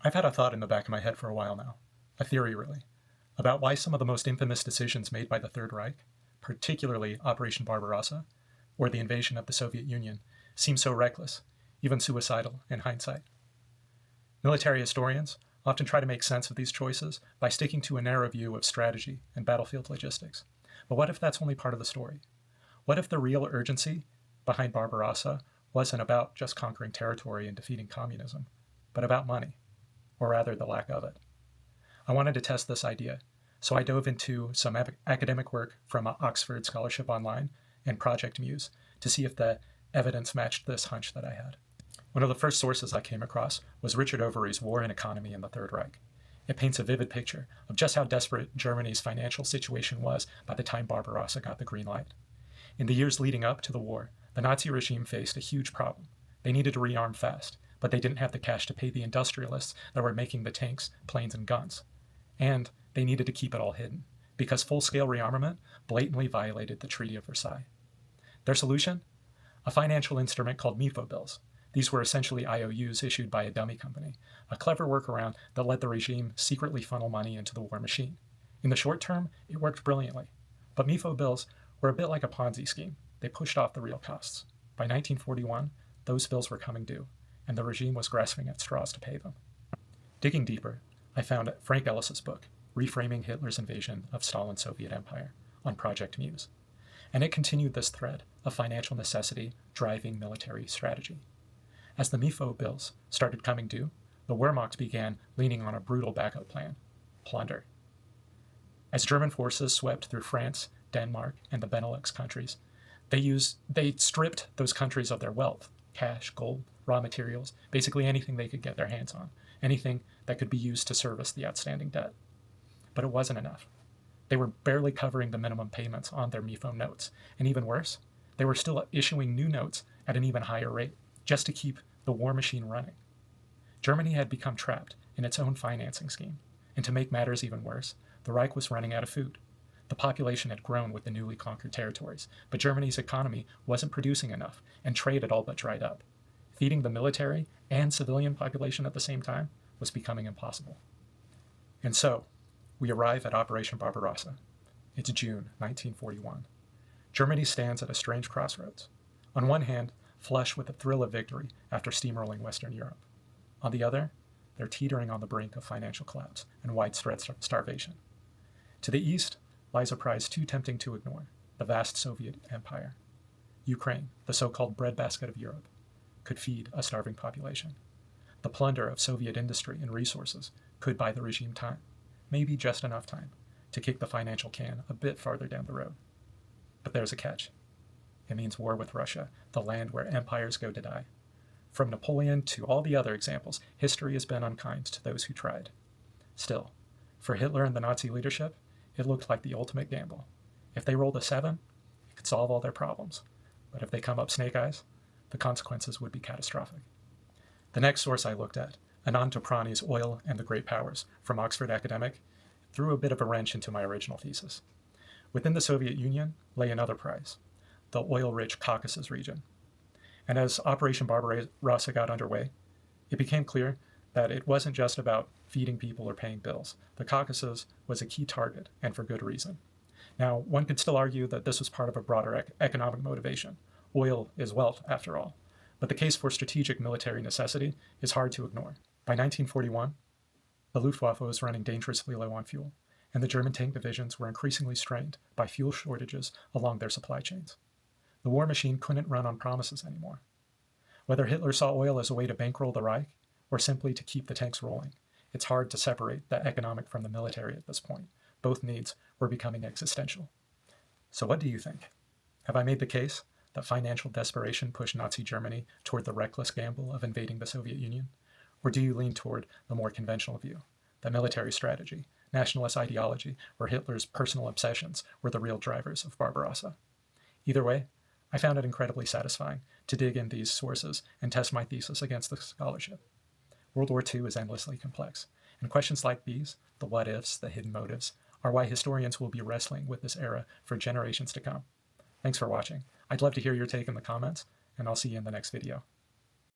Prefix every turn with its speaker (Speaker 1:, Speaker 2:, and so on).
Speaker 1: I've had a thought in the back of my head for a while now, a theory really, about why some of the most infamous decisions made by the Third Reich, particularly Operation Barbarossa, or the invasion of the Soviet Union, seem so reckless, even suicidal in hindsight. Military historians often try to make sense of these choices by sticking to a narrow view of strategy and battlefield logistics. But what if that's only part of the story? What if the real urgency behind Barbarossa wasn't about just conquering territory and defeating communism, but about money, or rather the lack of it? I wanted to test this idea, so I dove into some academic work from Oxford Scholarship Online and Project Muse to see if the evidence matched this hunch that I had. One of the first sources I came across was Richard Overy's War and Economy in the Third Reich. It paints a vivid picture of just how desperate Germany's financial situation was by the time Barbarossa got the green light. In the years leading up to the war, the Nazi regime faced a huge problem. They needed to rearm fast, but they didn't have the cash to pay the industrialists that were making the tanks, planes, and guns. And they needed to keep it all hidden, because full-scale rearmament blatantly violated the Treaty of Versailles. Their solution? A financial instrument called MEFO bills. These were essentially IOUs issued by a dummy company, a clever workaround that let the regime secretly funnel money into the war machine. In the short term, it worked brilliantly. But MEFO bills were a bit like a Ponzi scheme. They pushed off the real costs. By 1941, those bills were coming due, and the regime was grasping at straws to pay them. Digging deeper, I found Frank Ellis's book, Reframing Hitler's Invasion of Stalin's Soviet Empire, on Project Muse. And it continued this thread of financial necessity driving military strategy. As the MEFO bills started coming due, the Wehrmacht began leaning on a brutal backup plan: plunder. As German forces swept through France, Denmark, and the Benelux countries, they stripped those countries of their wealth: cash, gold, raw materials, basically anything they could get their hands on, anything that could be used to service the outstanding debt. But it wasn't enough. They were barely covering the minimum payments on their MEFO notes, and even worse, they were still issuing new notes at an even higher rate, just to keep the war machine running. Germany had become trapped in its own financing scheme, and to make matters even worse, the Reich was running out of food. The population had grown with the newly conquered territories, but Germany's economy wasn't producing enough, and trade had all but dried up. Feeding the military and civilian population at the same time was becoming impossible. And so, we arrive at Operation Barbarossa. It's June 1941. Germany stands at a strange crossroads. On one hand, flush with the thrill of victory after steamrolling Western Europe. On the other, they're teetering on the brink of financial collapse and widespread starvation. To the east lies a prize too tempting to ignore: the vast Soviet Empire. Ukraine, the so-called breadbasket of Europe, could feed a starving population. The plunder of Soviet industry and resources could buy the regime time, maybe just enough time, to kick the financial can a bit farther down the road. But there's a catch. It means war with Russia, the land where empires go to die. From Napoleon to all the other examples, history has been unkind to those who tried. Still, for Hitler and the Nazi leadership, it looked like the ultimate gamble. If they rolled a 7, it could solve all their problems. But if they come up snake eyes, the consequences would be catastrophic. The next source I looked at, Anand Toprani's Oil and the Great Powers from Oxford Academic, threw a bit of a wrench into my original thesis. Within the Soviet Union lay another prize: the oil-rich Caucasus region. And as Operation Barbarossa got underway, it became clear that it wasn't just about feeding people or paying bills. The Caucasus was a key target, and for good reason. Now, one could still argue that this was part of a broader economic motivation. Oil is wealth, after all. But the case for strategic military necessity is hard to ignore. By 1941, the Luftwaffe was running dangerously low on fuel, and the German tank divisions were increasingly strained by fuel shortages along their supply chains. The war machine couldn't run on promises anymore. Whether Hitler saw oil as a way to bankroll the Reich, or simply to keep the tanks rolling, it's hard to separate the economic from the military at this point. Both needs were becoming existential. So what do you think? Have I made the case that financial desperation pushed Nazi Germany toward the reckless gamble of invading the Soviet Union? Or do you lean toward the more conventional view, that military strategy, nationalist ideology, or Hitler's personal obsessions were the real drivers of Barbarossa? Either way, I found it incredibly satisfying to dig in these sources and test my thesis against the scholarship. World War II is endlessly complex, and questions like these, the what-ifs, the hidden motives, are why historians will be wrestling with this era for generations to come. Thanks for watching. I'd love to hear your take in the comments, and I'll see you in the next video.